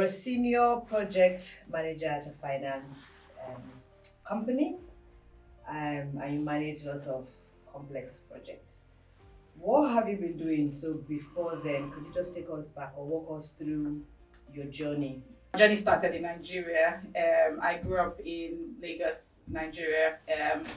a senior project manager at a finance company, and you manage a lot of complex projects. What have you been doing? So before then, could you just take us back or walk us through your journey? My journey started in Nigeria. I grew up in Lagos, Nigeria.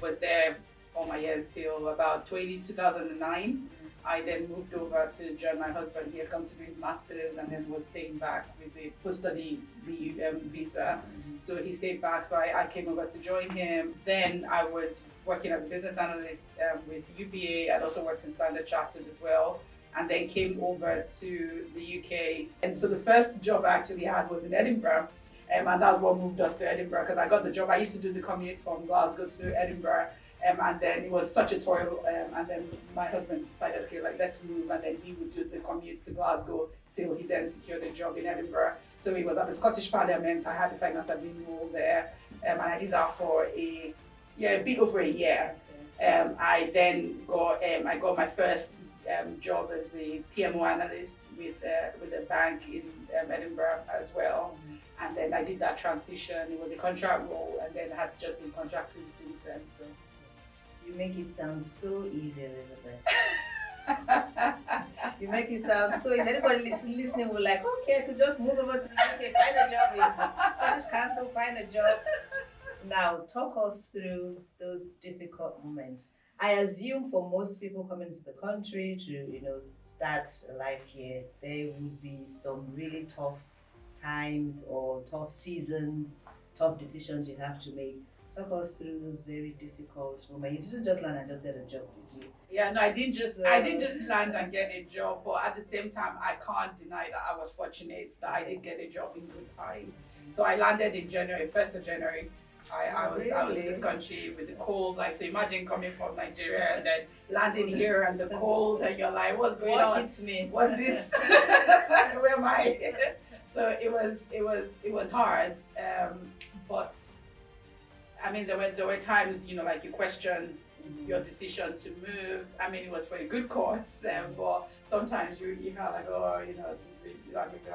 Was there all my years till about 2009. I then moved over to join my husband. He had come to do his master's and then was staying back with the post-study visa. So he stayed back, so I came over to join him. Then I was working as a business analyst with UBA. I'd also worked in Standard Chartered as well, and then came over to the UK. And so the first job I actually had was in Edinburgh, and that's what moved us to Edinburgh, because I got the job. I used to do the commute from Glasgow to Edinburgh, and then it was such a toil, and then my husband decided, okay, like, let's move, and then he would do the commute to Glasgow till he then secured a job in Edinburgh. So he was at the Scottish Parliament. I had the finance admin role there, and I did that for a bit over a year. I then got my first job as a PMO analyst with a bank in Edinburgh as well. And then I did that transition. It was a contract role, and then had just been contracting since then. So you make it sound so easy, Elizabeth. You make it sound so easy. Anybody listening will like, okay, I could just move over to the UK, find a job in Scottish Council, find a job. Now, talk us through those difficult moments. I assume for most people coming to the country to, start a life here, there would be some really tough times or tough seasons, tough decisions you have to make. Talk us through those very difficult moments. You didn't just land and just get a job, did you? Yeah, no, I didn't just land and get a job, but at the same time, I can't deny that I was fortunate that I did get a job in good time. So I landed in January, 1st of January. I was in this country with the cold, so imagine coming from Nigeria and then landing here and the cold, and you're like, what's going on? Hits me? What's this? Where am I? So it was hard, but I mean, there were times, you questioned your decision to move. I mean, it was for a good cause, but sometimes you felt like,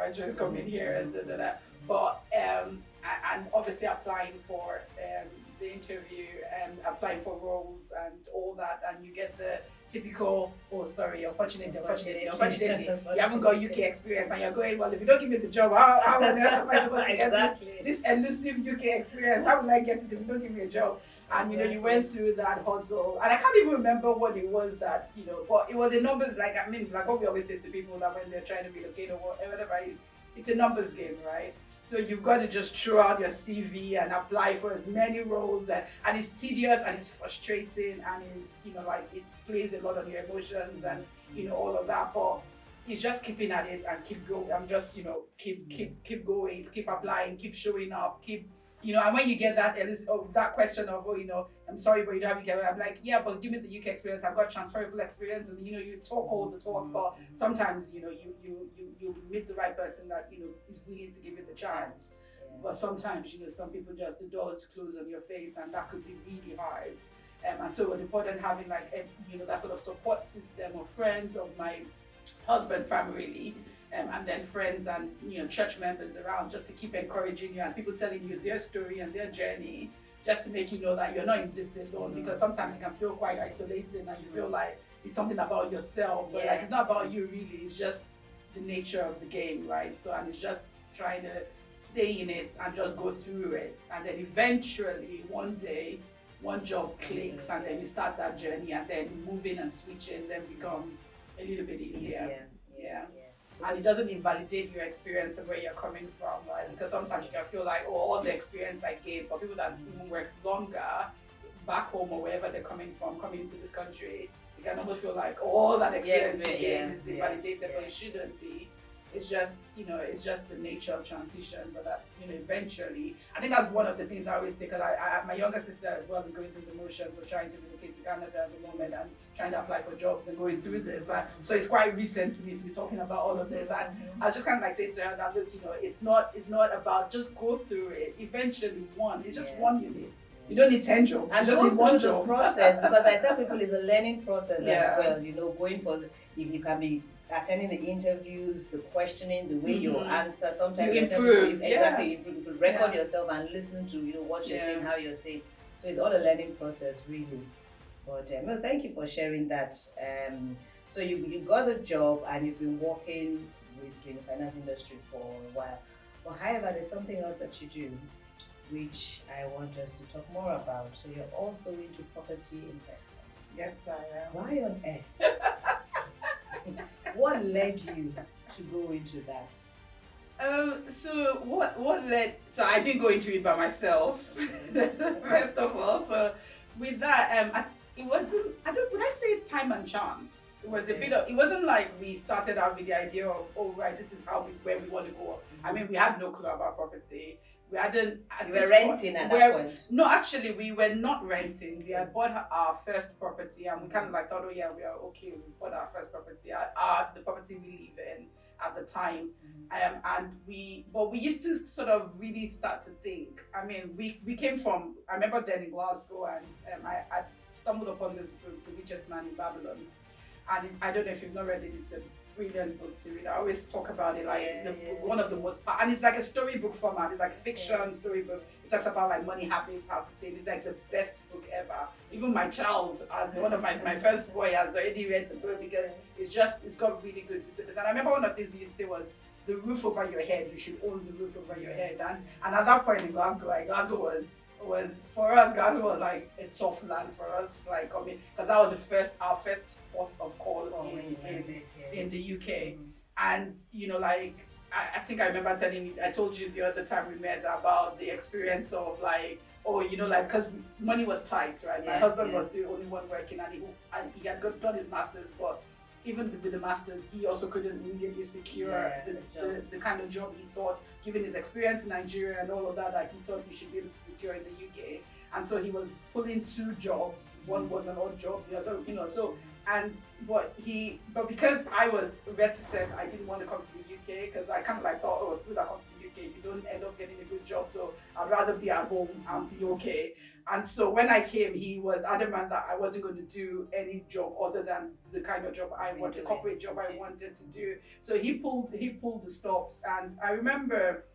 I just come in here and da da da. But and obviously applying for the interview and applying for roles and all that, and you get the typical, unfortunately, you haven't got UK experience, and you're going, well, if you don't give me the job, how on earth am I supposed to get this elusive UK experience? How will I get it if you don't give me a job? And you went through that hustle, and I can't even remember what it was that, but it was a numbers, like what we always say to people that when they're trying to relocate or whatever it is, it's a numbers game, right? So you've got to just throw out your CV and apply for as many roles, and it's tedious and it's frustrating, and it's it plays a lot on your emotions and all of that. But it's just keeping at it and keep going. I'm just keep going, keep applying, keep showing up, and when you get that question of I'm sorry, but you don't have UK, I'm like, yeah, but give me the UK experience. I've got transferable experience, and you talk all the talk, but sometimes you meet the right person that is willing to give you the chance. But sometimes some people just, the doors close on your face, and that could be really hard. And so it was important having that sort of support system of friends, of my husband primarily, and then friends and church members around, just to keep encouraging you, and people telling you their story and their journey, just to make you know that you're not in this alone. Because sometimes you can feel quite isolated, and you feel like it's something about yourself, but it's not about you really. It's just the nature of the game, right? So, and it's just trying to stay in it and just go through it, and then eventually one day one job clicks, and then you start that journey, and then moving and switching then becomes a little bit easier. Yeah. And it doesn't invalidate your experience of where you're coming from, right? Because sometimes you can feel like, all the experience I gained, for people that even work longer back home or wherever they're coming from, coming into this country, you can almost feel like all that experience you gained is invalidated, but it shouldn't be. It's just, it's just the nature of transition, but that, eventually, I think that's one of the things I always say, because my younger sister as well is going through the motions of trying to relocate to Canada at the moment and trying to apply for jobs and going through this. So it's quite recent to me to be talking about all of this. And I was just kind of say to her that, look, it's not about just go through it. Eventually, it's just one you need. You don't need 10 jobs. And you just go need one through the job. process, because I tell people it's a learning process as well. Going for if you can be attending the interviews, the questioning, the way you Mhm. answer. Sometimes You you tell improve, people, exactly, yeah. you could record Yeah. yourself and listen to what you're Yeah. saying, how you're saying. So it's all a learning process, really. But no, thank you for sharing that. So you got a job and you've been working in the finance industry for a while. But however, there's something else that you do, which I want us to talk more about. So you're also into property investment. Yes, I am. Why on earth? What led you to go into that? So what led? So I didn't go into it by myself. First of all, so with that, it wasn't. I don't. Would I say time and chance? It was a bit of. It wasn't like we started out with the idea of, oh right, this is where we want to go. I mean, we had no clue about property. We hadn't. You were renting at that point. No, actually, we were not renting. We had bought our first property, and we kind of like thought, oh yeah, we are okay. We bought our first property. The property we live in at the time, but we used to sort of really start to think. I mean, we came from. I remember then in Glasgow, and I stumbled upon this book, The Richest Man in Babylon, and I don't know if you've not read it. It's a brilliant book to read. I always talk about it like one of the most, and it's like a storybook format. It's like a fiction storybook. It talks about like money habits, how to save. It's like the best book ever. Even my child, as one of my first boy, has already read the book because it's got really good discipline. And I remember one of the things he used to say was, the roof over your head. You should own the roof over your head. And at that point in Glasgow, like Glasgow was for us. Glasgow was like a tough land for us. Like I mean, because that was our first port of call in the UK. And like I think I remember I told you the other time we met about the experience of like, like because money was tight, right? My husband was the only one working, and he had done his masters, but even with the masters, he also couldn't immediately secure the kind of job he thought, given his experience in Nigeria and all of that, he thought he should be able to secure in the UK. And so he was pulling two jobs. One was an odd job, the other, but because I was reticent, I didn't want to come to the UK because I kind of like thought, oh, if I come to the UK, you don't end up getting a good job. So I'd rather be at home and be okay. And so when I came, he was adamant that I wasn't going to do any job other than the kind of job I wanted, the corporate job I wanted to do. So he pulled the stops, and I remember,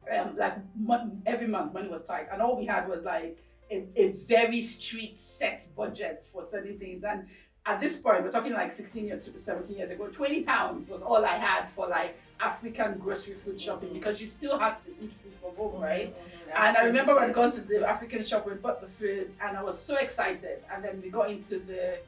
every month money was tight, and all we had was like a very strict set budget for certain things. And at this point, we're talking like 16 years to 17 years ago, £20 was all I had for like African grocery food shopping, because you still had to eat food from home, right? And I remember when I got to the African shop, we bought the food, and I was so excited. And then we got into the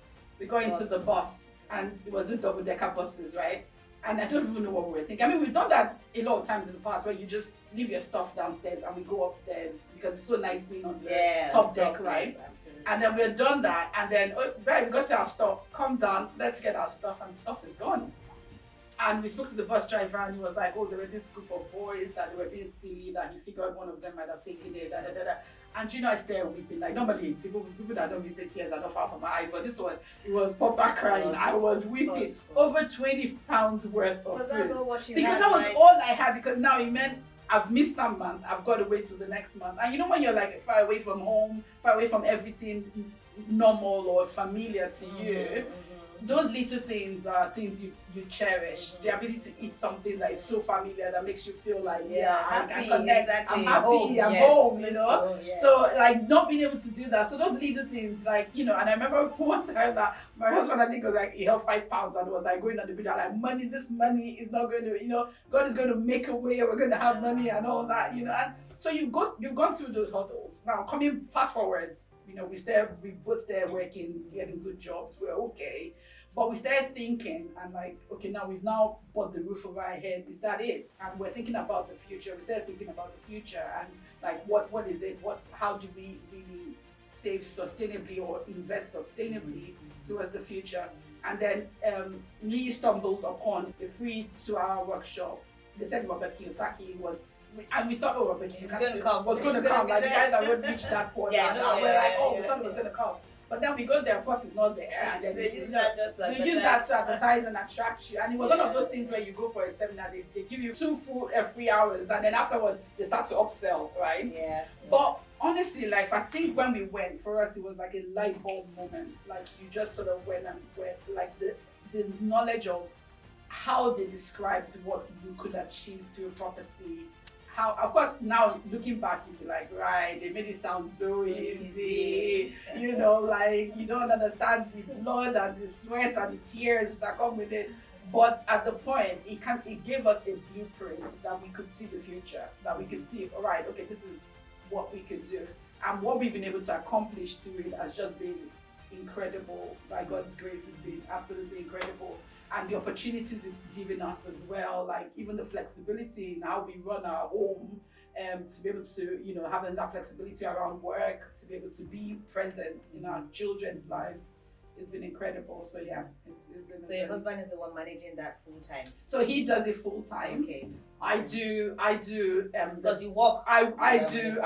bus, and it was this double-decker buses, right? And I don't even know what we were thinking. I mean, we've done that a lot of times in the past, where you just leave your stuff downstairs and we go upstairs because it's so nice being on the top deck, right? Absolutely. And then we've done that, and then we got to our stop, come down, let's get our stuff, and the stuff is gone. And we spoke to the bus driver, and he was like, oh, there were this group of boys that they were being silly, that he figured one of them might have taken it, And I started weeping. Like normally people that don't visit tears are not far from my eyes, but this one, it was proper crying. I was weeping. Over £20 worth of food. That's all what you because had, that was right? all I had, because now it meant I've missed that month, I've got to wait till the next month. And when you're like far away from home, far away from everything normal or familiar to you, those little things are things you cherish. The ability to eat something that is so familiar, that makes you feel like I connect. Exactly. I'm happy. I'm home. So like not being able to do that. So those little things, like and I remember one time that my husband, I think, was like, he held £5 and was like going on the video like, this money is not going to, God is going to make a way. We're going to have money and all that, And so you've gone through those hurdles. Now coming fast forward. We both started working, getting good jobs. We're okay. But we started thinking, and like, okay, now we've now bought the roof over our head. Is that it? And we're thinking about the future. We started thinking about the future, and like, what is it? How do we really save sustainably or invest sustainably towards the future? And then me stumbled upon a free 2-hour workshop. They said Robert Kiyosaki was. And we thought, Robert Kiyosaki was going to come. Like the guy that would reach that point. We thought it was going to come. But then we got there, of course, it's not there. And then they use that to advertise and attract you. And it was one of those things where you go for a seminar, they give you 2 full free hours, and then afterwards they start to upsell, right? Yeah. But honestly, like, I think when we went, for us, it was like a light bulb moment. Like, you just sort of went, like the knowledge of how they described what you could achieve through property. How, of course, now looking back, you'd be like, right, they made it sound so easy. You know, like you don't understand the blood and the sweat and the tears that come with it. But at the point, it gave us a blueprint that we could see the future, that we could see, all right, okay, this is what we could do. And what we've been able to accomplish through it has just been incredible. By God's grace, it's been absolutely incredible. And the opportunities it's given us as well, like even the flexibility in how we run our home, to be able to, you know, having that flexibility around work, to be able to be present in our children's lives, it's been incredible. So yeah, it's been. So your husband is the one managing that full time. So he does it full time. Okay. I do. Does he work? I do.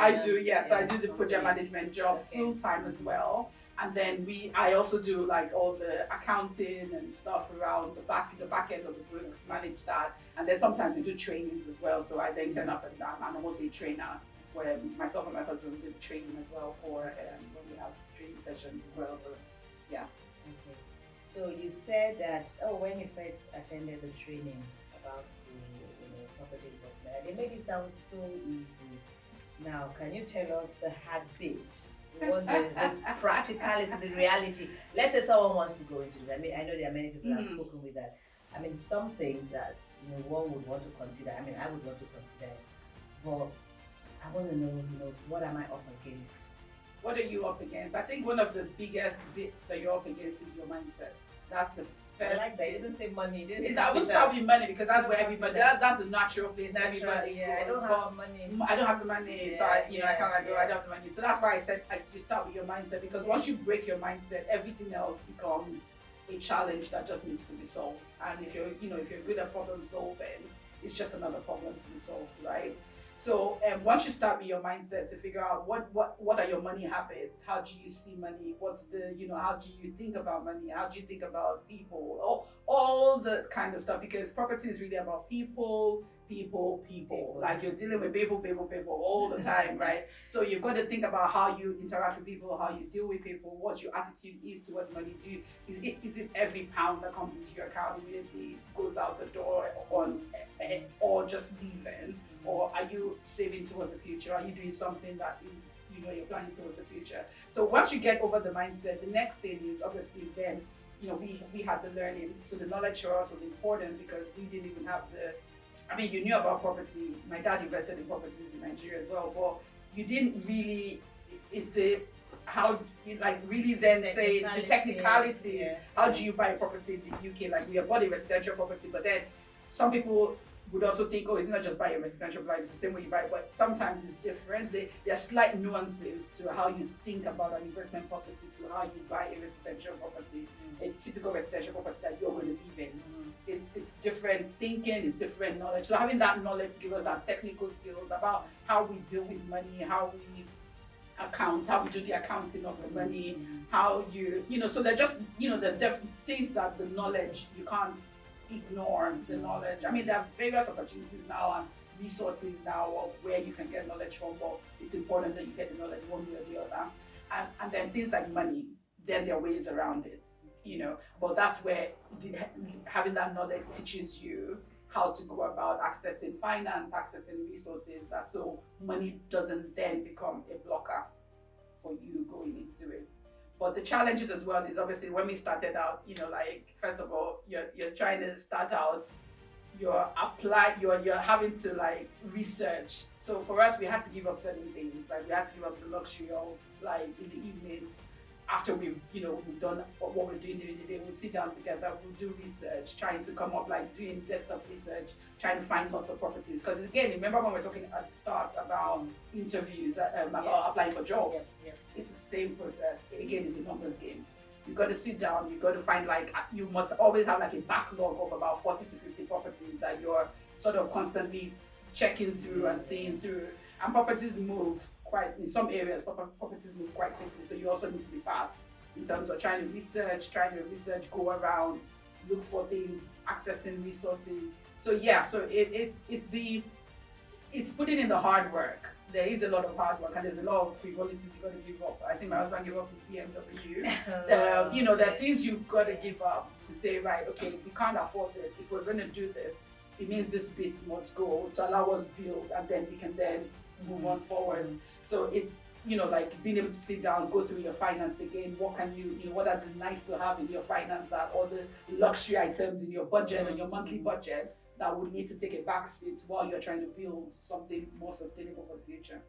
Yes, yeah, I do the project management job full time as well. And then I also do like all the accounting and stuff around the back end of the books, manage that. And then sometimes we do trainings as well. So I then turn up and I'm also a trainer where myself and my husband we do the training as well for when we have training sessions as well. So yeah. Okay. So you said that when you first attended the training about the property investment, they made it sound so easy. Now, can you tell us the hard bit? The practicality, the reality. Let's say someone wants to go into it. I mean, I know there are many people who have spoken with that. I mean, something that one would want to consider. I mean, I would want to consider it. But I want to know, what am I up against? What are you up against? I think one of the biggest bits that you're up against is your mindset. That's the first. I like that. You didn't say money. I would start with money because that's where everybody. That's the natural place. Everybody. Yeah, I don't have money. I don't have the money, so I can't go. I don't have the money, so that's why I said you start with your mindset, because once you break your mindset, everything else becomes a challenge that just needs to be solved. And if you're good at problem solving, it's just another problem to be solved, right? So once you start with your mindset to figure out what are your money habits, how do you see money, what's the, how do you think about money, how do you think about people, all the kind of stuff, because property is really about people. Like you're dealing with people all the time, right? So you've got to think about how you interact with people, how you deal with people, what your attitude is towards money. Is it every pound that comes into your account immediately goes out the door or just leaving? Or are you saving towards the future? Are you doing something that is, you're planning towards the future? So once you get over the mindset, the next thing is obviously then, we had the learning. So the knowledge for us was important because we didn't even have you knew about property. My dad invested in properties in Nigeria as well, but you didn't really, really then say the technicality. Yeah. How do you buy a property in the UK? Like we have bought a residential property, but then some people would also think, it's not just buy a residential, like the same way you buy it, but sometimes it's different. There are slight nuances to how you think about an investment property to how you buy a residential property, a typical residential property that you're going to live in. It's different thinking, it's different knowledge. So having that knowledge gives us that technical skills about how we deal with money, how we account, how we do the accounting of the money, how so they're just, the things that the knowledge you can't ignore the knowledge. There are various opportunities now and resources now of where you can get knowledge from, but it's important that you get the knowledge one way or the other. And then things like money, then there are ways around it, but that's where having that knowledge teaches you how to go about accessing finance, accessing resources, so money doesn't then become a blocker for you going into it. But the challenges as well is obviously when we started out, first of all, you're trying to start out, you're having to research. So for us, we had to give up certain things. We had to give up the luxury of in the evenings after we've done what we're doing during the day, we'll sit down together, we'll do research, trying to come up doing desktop research, trying to find lots of properties. Because again, remember when we're talking at the start about interviews, about applying for jobs? Yeah. It's the same process. Again, it's a numbers game. You've got to sit down, you've got to find you must always have a backlog of about 40 to 50 properties that you're sort of constantly checking through and seeing through. And properties move in some areas, properties move quite quickly, so you also need to be fast in terms of trying to research, go around, look for things, accessing resources. So yeah, so it's putting in the hard work there is a lot of hard work and there's a lot of frivolities you got to give up. I think my husband gave up his BMW. You know, there are things you've got to give up to say, right, okay, we can't afford this. If we're going to do this, it means this bit must go to allow us build, and then we can then move on forward. So it's, you know, like being able to sit down, go through your finance again. What can you know, what are the nice to have in your finance, that all the luxury items in your budget and your monthly budget that would need to take a back seat while you're trying to build something more sustainable for the future.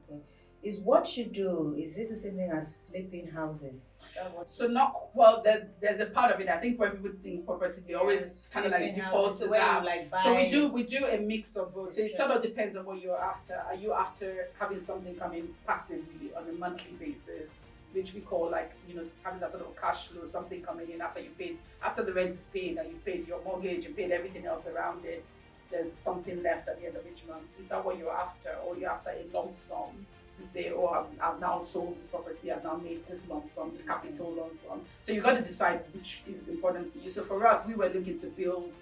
Okay. Is what you do, is it the same thing as flipping houses? Is that what So not, well, there's a part of it. I think when people think property, they always kind of like flipping default houses, to so where that. you like buy, So we do a mix of both. So it sort of depends on what you're after. Are you after having something coming passively on a monthly basis, which we call, like, you know, having that sort of cash flow, something coming in after you paid, after the rent is paid and you've paid your mortgage and paid everything else around it, there's something left at the end of each month. Is that what you're after? Or you're after a lump sum to say, oh, I've now sold this property, I've now made this lump sum, this capital lump sum. So you've got to decide which is important to you. So for us, we were looking to build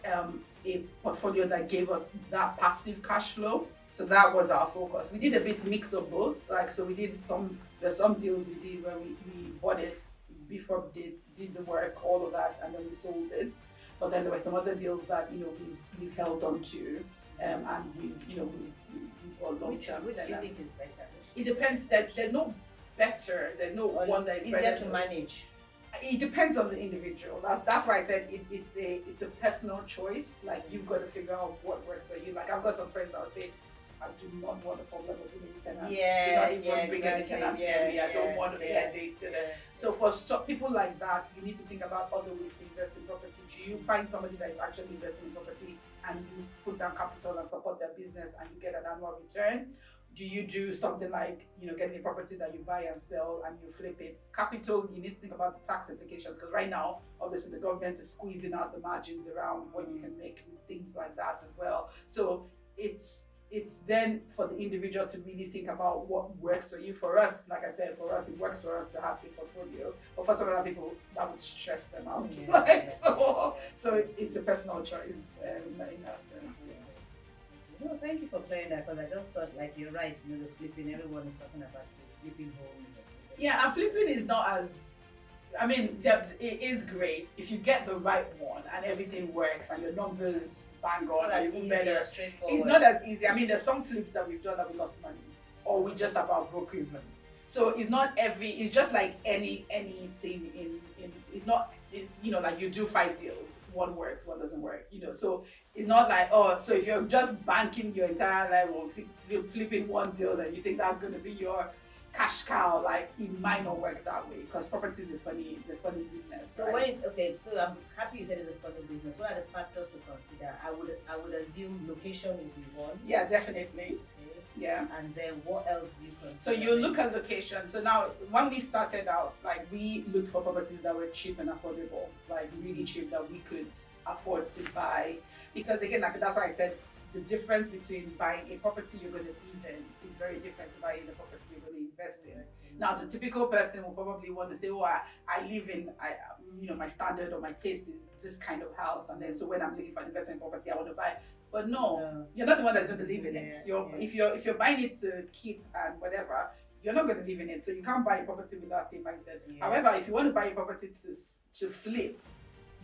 a portfolio that gave us that passive cash flow. So that was our focus. We did a bit mix of both. Like, so we did there's some deals we did where we bought it before we did the work, all of that, and then we sold it. But then there were some other deals that, you know, we've held on to, and we've, you know, we bought long-term which do you think tenants. is better? It depends. There's no better. There's no one that is easier better. to manage. It depends on the individual. That's why I said it's a personal choice. Like, you've got to figure out what works for you. Like, I've got some friends that will say, I do not want a problem with bringing tenants. Do not even bring any tenants near me. I don't want to be headache. So for people like that, you need to think about other ways to invest in property. Do you find somebody that is actually investing in property and you put down capital and support their business and you get an annual return? Do you do something like, you know, getting a property that you buy and sell and you flip it? Capital, you need to think about the tax implications, because right now, obviously, the government is squeezing out the margins around what you can make with things like that as well. So it's then for the individual to really think about what works for you. For us, like I said, for us, it works for us to have a portfolio. But for some other people, that would stress them out. So it's a personal choice in that sense. No, thank you for clearing that, because I just thought, like, you're right, you know, the flipping, everyone is talking about it, flipping homes. Yeah, and flipping is not as, I mean, it is great if you get the right one and everything works and your numbers bang on. It's not as easy or straightforward. It's not as easy. I mean, there's some flips that we've done that we lost money, or we just about broke even. So it's not it's just like anything in it's not, you know, like you do 5 deals, one works, one doesn't work, you know. So it's not like, oh, so if you're just banking your entire life on flipping one deal and you think that's going to be your cash cow, like, it might not work that way, because property is a funny business. So right? so I'm happy you said it's a funny business. What are the factors to consider? I would assume location would be one. Yeah, definitely. Okay. Yeah. And then what else do you consider? So you look at location. So now, when we started out, like, we looked for properties that were cheap and affordable, like really cheap, that we could afford to buy. Because again, like, that's why I said the difference between buying a property you're going to live in is very different to buying a property you're going to invest in. Now, the typical person will probably want to say, oh, I live in, you know, my standard or my taste is this kind of house, and then so when I'm looking for an investment property, I want to buy. But no, you're not the one that's going to live in it. If you're buying it to keep and whatever, you're not going to live in it. So you can't buy a property with that same mindset. Yeah. However, if you want to buy a property to flip,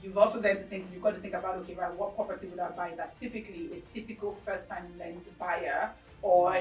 you've also then you've got to think about, okay, right, what property would I buy that typically a typical first-time land buyer or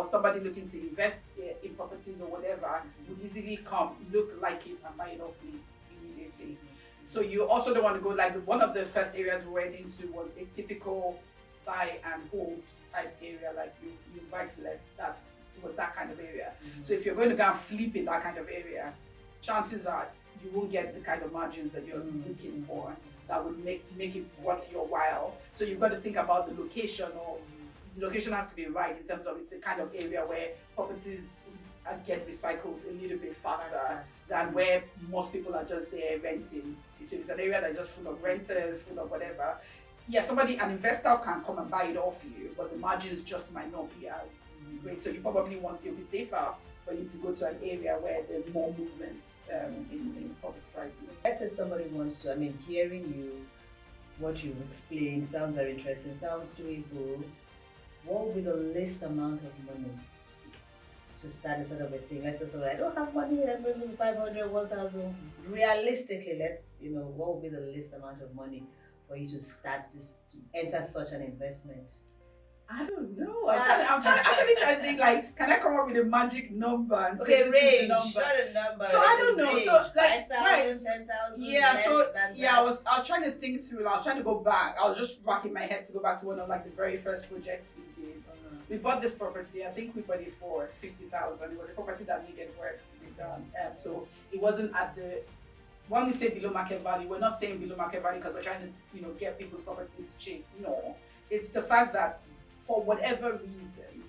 somebody looking to invest in properties or whatever would easily come, look like it, and buy it off me immediately. So you also don't want to go, like, one of the first areas we went into was a typical buy and hold type area, like you buy to let, that was that kind of area. So if you're going to go and flip in that kind of area, chances are you won't get the kind of margins that you're looking for that would make it worth your while. So you've got to think about the location, or the location has to be right in terms of it's a kind of area where properties get recycled a little bit faster than where most people are just there renting. So it's an area that's just full of renters, full of whatever. Yeah, an investor can come and buy it off you, but the margins just might not be as great. So you probably want it to be safer for you to go to an area where there's more movements in property prices. Let's say somebody wants to, hearing you, what you've explained sounds very interesting, sounds doable. what would be the least amount of money to start this sort of a thing? Let's say, so I don't have money, I'm maybe 500, 1,000. Realistically, what would be the least amount of money for you to start this, to enter such an investment? I don't know. Actually trying to think like, can I come up with a magic number and Okay, say this is range, the number? not a number. So I don't know. Range. So like 5,000, 10,000. yeah, so That. I was trying to think through. I was trying to go back. I was just racking my head to go back to one of like the very first projects we did. We bought this property. I think we bought it for 50,000. It was a property that needed work to be done. So it wasn't at the. When we say below market value, we're not saying below market value because we're trying to get people's properties cheap. No, it's the fact that for whatever reason,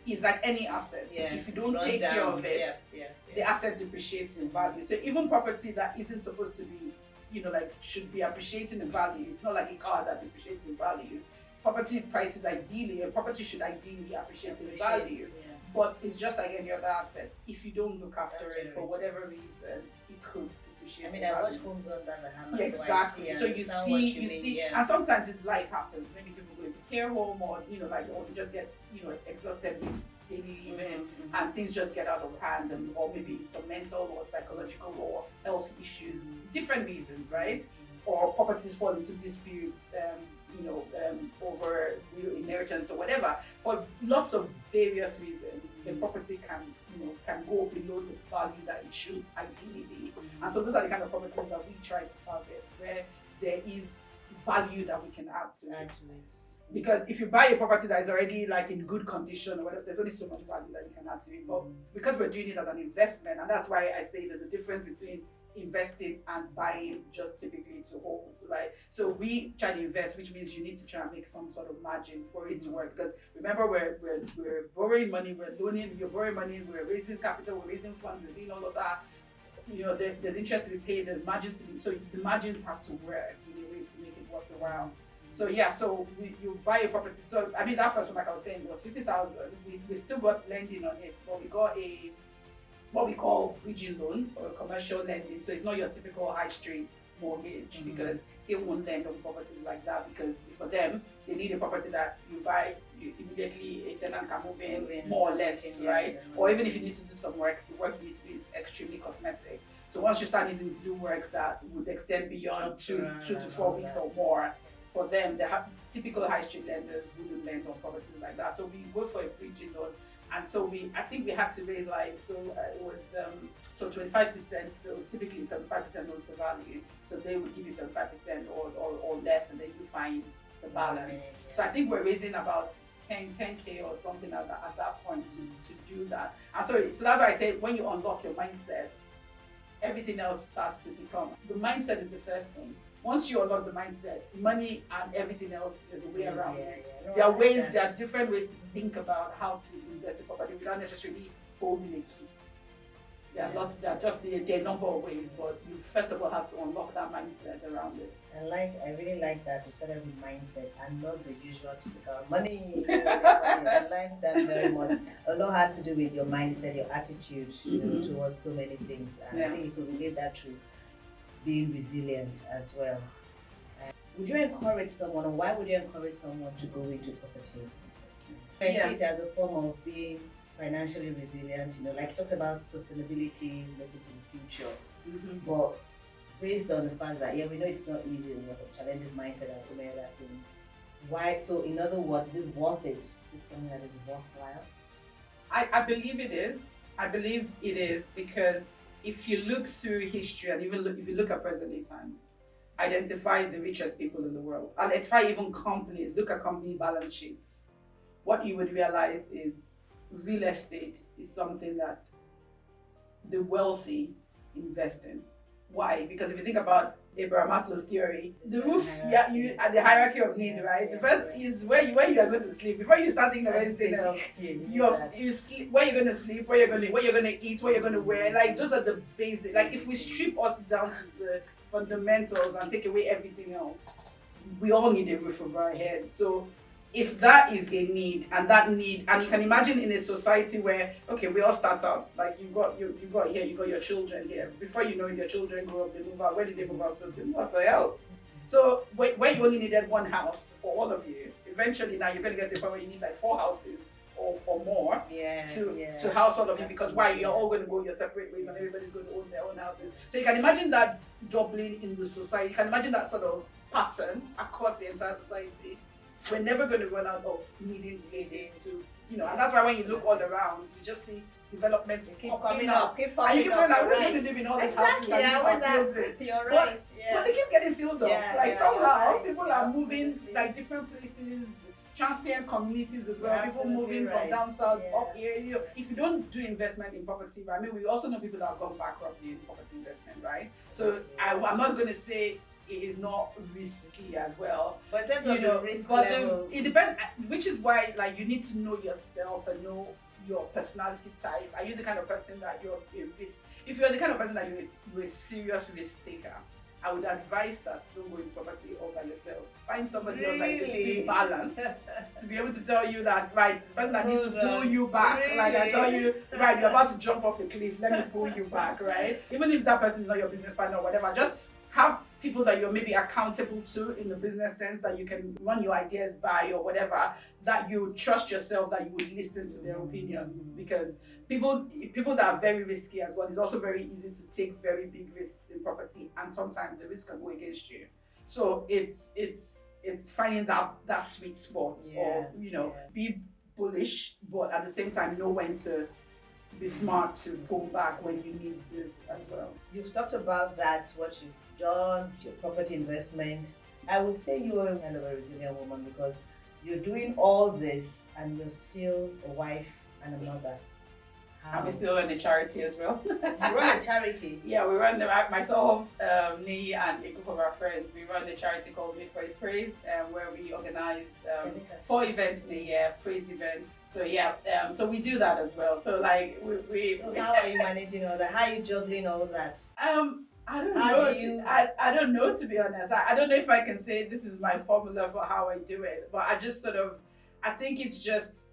it's like any asset. Yeah, if you don't take care of it, the asset depreciates in value. So even property that isn't supposed to be, should be appreciating in value. It's not like a car that depreciates in value. Property prices property should ideally appreciate in value. Yeah. But it's just like any other asset. If you don't look after it for whatever reason, it could depreciate. I mean, I watch homes under the hammer. Yeah, exactly. So you see, yeah. and sometimes life happens. Maybe people go into care home, or or you just get exhausted with daily living, and things just get out of hand, or maybe some mental or psychological or health issues, different reasons, right? Or properties fall into disputes, over inheritance or whatever. For lots of various reasons, the property can go below the value that it should ideally be. And so those are the kind of properties that we try to target, where there is value that we can add to it. Because if you buy a property that is already like in good condition or whatever, there's only so much value that you can add to it. But because we're doing it as an investment, and that's why I say there's a difference between investing and buying just typically to hold, right? So we try to invest, which means you need to try and make some sort of margin for it to work. Because remember, we're borrowing money, we're loaning, you're borrowing money, we're raising capital, we're raising funds, we're doing all of that. There's interest to be paid, there's margins to be, so the margins have to work in a way to make it worth the while. So yeah, so you buy a property. So I mean, that first one, like I was saying, was 50,000. We still got lending on it, but we got what we call bridging loan or commercial lending. So it's not your typical high street mortgage, because they won't lend on properties like that, because for them, they need a property that you buy, you immediately a tenant can move in, more or less, right? Or even if you need to do some work, the work you need to do is extremely cosmetic. So once you start needing to do works that would extend beyond two to 4 weeks or more, for them, the typical high street lenders wouldn't lend on properties like that. So we go for a bridging loan. And so I think we had to raise it was 25%, so typically 75% loan to value. So they would give you 75% or less, and then you find the balance. So I think we're raising about 10K or something at that point to do that. And so that's why I say when you unlock your mindset, everything else starts to become, the mindset is the first thing. Once you unlock the mindset, money and everything else, there's a way around it. There are different ways to think about how to invest in property without necessarily holding a key. There are a number of ways, but you first of all have to unlock that mindset around it. I really like that, to set up a mindset and not the usual typical money. I like that very much. A lot has to do with your mindset, your attitude, towards so many things. And I think you could relate that to being resilient as well. Would you encourage someone, or why would you encourage someone to go into property investment? I see it as a form of being financially resilient, like you talked about sustainability, looking to the future. But based on the fact that, we know it's not easy, lots of challenges, mindset, and so many other things. Why? So, in other words, is it worth it? Is it something that is worthwhile? I believe it is. I believe it is because if you look through history, and even if you look at present day times, identify the richest people in the world, identify even companies, look at company balance sheets. What you would realize is real estate is something that the wealthy invest in. Why? Because if you think about Abraham Maslow's theory, the roof, you at the hierarchy of need, right? The first is where you are going to sleep. Before you start thinking of anything else, you sleep, where you're going to sleep, what you're going to eat, what you're going to wear. Like those are the basic. Like if we strip us down to the fundamentals and take away everything else, we all need a roof over our heads. So if that is a need, and you can imagine in a society where, okay, we all start out, like you got here, you got your children here. Before you know it, your children grow up, they move out. Where did they move out to? They move out to a house. So where you only needed one house for all of you, eventually now you're going to get to a point where you need like 4 houses or more Yeah. to house all of you, because why, you're all going to go your separate ways and everybody's going to own their own houses. So you can imagine that doubling in the society. You can imagine that sort of pattern across the entire society. We're never going to run out of needing places to, you know, and that's why when you look all around, you just see developments Keep coming up, keep and popping you keep up. going like, You're who's right. going to live in all these Exactly. houses? I always ask. You're right. But they keep getting filled up. Yeah, Like yeah, somehow you're right. people You're are moving absolutely. like different places, transient communities as well. You're People absolutely moving right. from down south Yeah. up here. You know, if you don't do investment in property, I mean, we also know people that have gone bankrupt in property investment, right? So Yes, I'm yes. not going to say it is not risky as well. But in terms You of know, the risk but level, it depends, which is why like you need to know yourself and know your personality type. Are you the kind of person that you're a risk? If you're the kind of person that you're a serious risk taker, I would advise that don't go into property all by yourself. Find somebody else that is a Really? bit balanced to be able to tell you that, right, the person that needs to Hold pull on. you back. Like I tell Really? you, right, you're about to jump off a cliff, let me pull you back, right? Even if that person is not your business partner or whatever, just have people that you're maybe accountable to in the business sense, that you can run your ideas by or whatever, that you trust yourself, that you would listen to their opinions. Because people that are very risky as well, it's also very easy to take very big risks in property, and sometimes the risk can go against you. So it's finding that sweet spot of, you know, be bullish, but at the same time know when to be smart to pull back when you need to as well. you've talked about that, what you've done, your property investment. I would say you're kind of a resilient woman because you're doing all this and you're still a wife and a mother. And we still run a charity as well. You run a charity. Yeah, we run myself, Nee, and a group of our friends. We run a charity called Make Praise, where we organize 4 events in a year, praise events. So yeah, so we do that as well. So like we So how are you managing all that? How are you juggling all that? I don't How know. do you- I don't know, to be honest. I don't know if I can say this is my formula for how I do it, but I just I think it's just,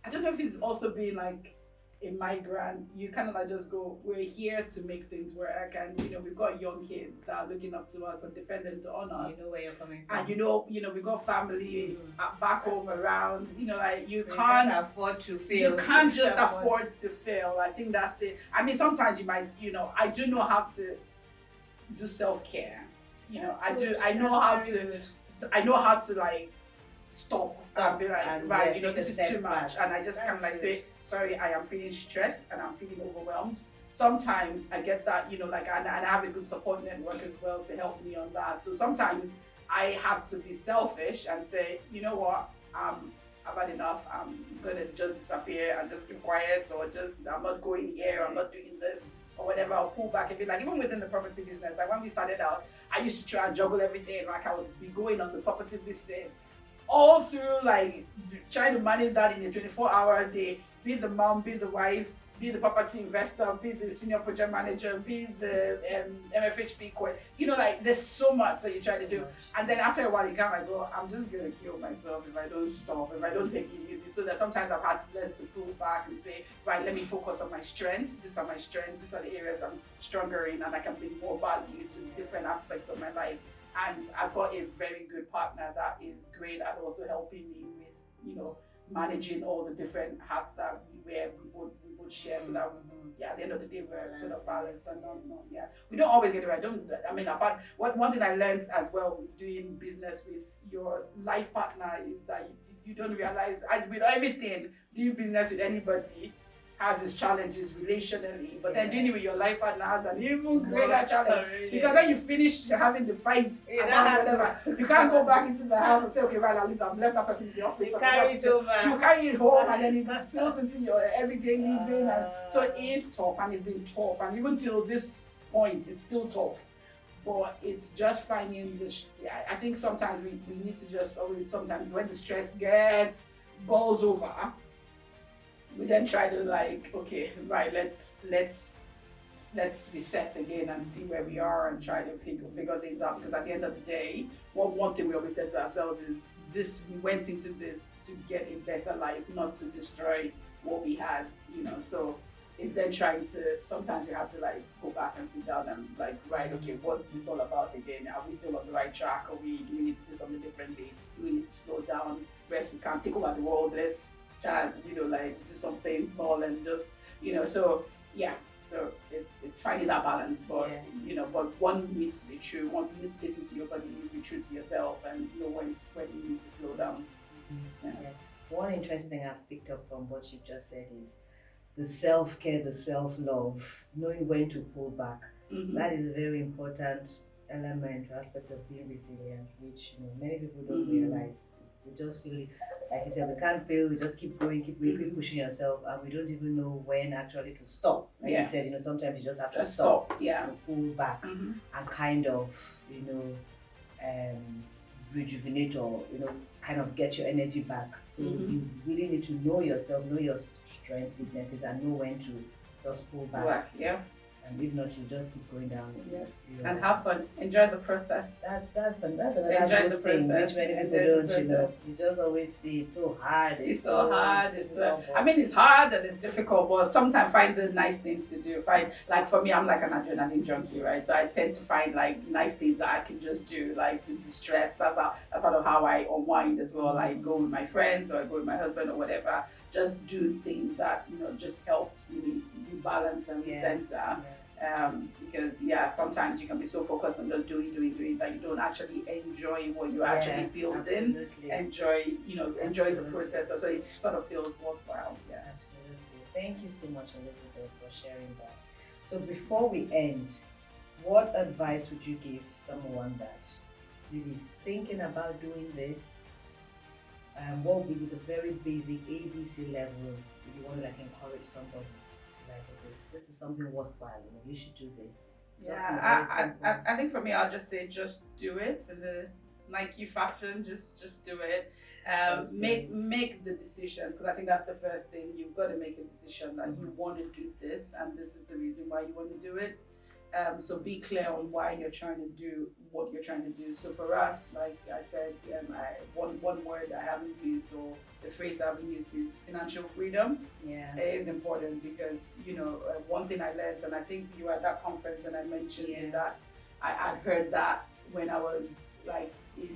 I don't know if it's also being like a migrant. You kind of like just go, we're here to make things work, and you know we've got young kids that are looking up to us and dependent on us. You know where you're coming from. And you know we've got family back home around. You know, like you You can't afford to fail. you can't just afford to fail. I think that's I mean, sometimes you might, you know, I do know how to do self-care. You know, I know how to like stop and be like, and, right, yeah, you know, take this a is step too much. back. And I just kind of That's like good. say, sorry, I am feeling stressed and I'm feeling overwhelmed. Sometimes I get that, you know, like, and I have a good support network as well to help me on that. So sometimes I have to be selfish and say, you know what, I've had enough. I'm gonna just disappear and just keep quiet, or just I'm not going here, I'm not doing this, or whatever. I'll pull back a bit. Like even within the property business, like when we started out, I used to try and juggle everything. Like I would be going on the property visit, all through like trying to manage that in a 24-hour day. Be the mom, be the wife, be the property investor, be the senior project manager, be the MFHP court. You know, like there's so much that you try to do. And then after a while, you kind of like go, I'm just going to kill myself if I don't stop, if I don't take it easy. So that sometimes I've had to learn to pull back and say, right, let me focus on my strengths. These are my strengths. These are the areas I'm stronger in, and I can bring more value to different aspects of my life. And I've got a very good partner that is great at also helping me with, you know, managing all the different hats that we wear, we both share, so that at the end of the day we're sort of balanced and not we don't always get it right. Apart one thing I learned as well with doing business with your life partner is that you don't realize, as with everything, doing business with anybody has its challenges relationally, but then doing it with your life partner has an even greater challenge. Because when you finish having the fight, about whatever, you can't go back into the house and say, okay, right, at least I've left that person in the office. You carry it over. You carry it home, and then it spills into your everyday living. And so it is tough, and it's been tough. And even till this point, it's still tough. But it's just finding I think sometimes we need to just always, sometimes when the stress gets boils over, we then try to like, okay, right, let's reset again and see where we are and try to figure things out. Because at the end of the day, one thing we always said to ourselves is we went into this to get a better life, not to destroy what we had, you know. So it's then trying to, sometimes you have to like go back and sit down and like, right, okay, what's this all about again? Are we still on the right track? Do we need to do something differently? Do we need to slow down? rest, we can't take over the world. Let's try, like do something small and just, so yeah. So it's finding that balance, but but one needs to be true. One needs to listen to your body, you need to be true to yourself, and know when you need to slow down. Yeah. One interesting thing I've picked up from what you've just said is the self-care, the self-love, knowing when to pull back. That is a very important element, aspect of being resilient, which many people don't realize. They just feel, like you said, we can't fail. We just keep going, keep pushing yourself, and we don't even know when actually to stop. Like you said, sometimes you just have to stop, pull back, and kind of, rejuvenate, or kind of get your energy back. So you really need to know yourself, know your strength, weaknesses, and know when to just pull back. And if not, you just keep going down. And have fun. Enjoy the process. That's another good thing, which many people don't. You just always see it's so hard. It's so hard. It's hard and it's difficult, but sometimes find the nice things to do. Like for me, I'm like an adrenaline junkie, right? So I tend to find like nice things that I can just do, like to distress. That's part of how I unwind as well. Like go with my friends or I go with my husband or whatever. Just do things that just helps me balance and center. Because sometimes you can be so focused on just doing that you don't actually enjoy what you're actually building. Enjoy the process, so it sort of feels worthwhile. Absolutely. Thank you so much, Elizabeth, for sharing that. So before we end, what advice would you give someone that really is thinking about doing this? What would be the very basic ABC level if you want to encourage somebody to okay, this is something worthwhile, you should do this. I think for me, I'll just say just do it in the Nike fashion. Just do it. Make the decision, because I think that's the first thing. You've got to make a decision that you want to do this, and this is the reason why you want to do it. So be clear on why you're trying to do what you're trying to do. So for us, like I said, one word I haven't used, or the phrase I haven't used, is financial freedom. It is important because, one thing I learned, and I think you were at that conference and I mentioned that I had heard that when I was like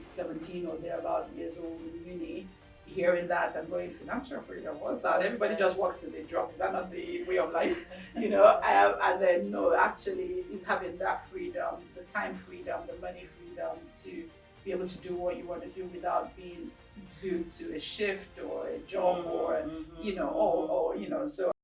17 or thereabout years old in uni. Hearing that and going, financial freedom, what's that? Everybody just walks till they drop. Is that not the way of life? And then no, actually is having that freedom, the time freedom, the money freedom to be able to do what you want to do without being glued to a shift or a job or so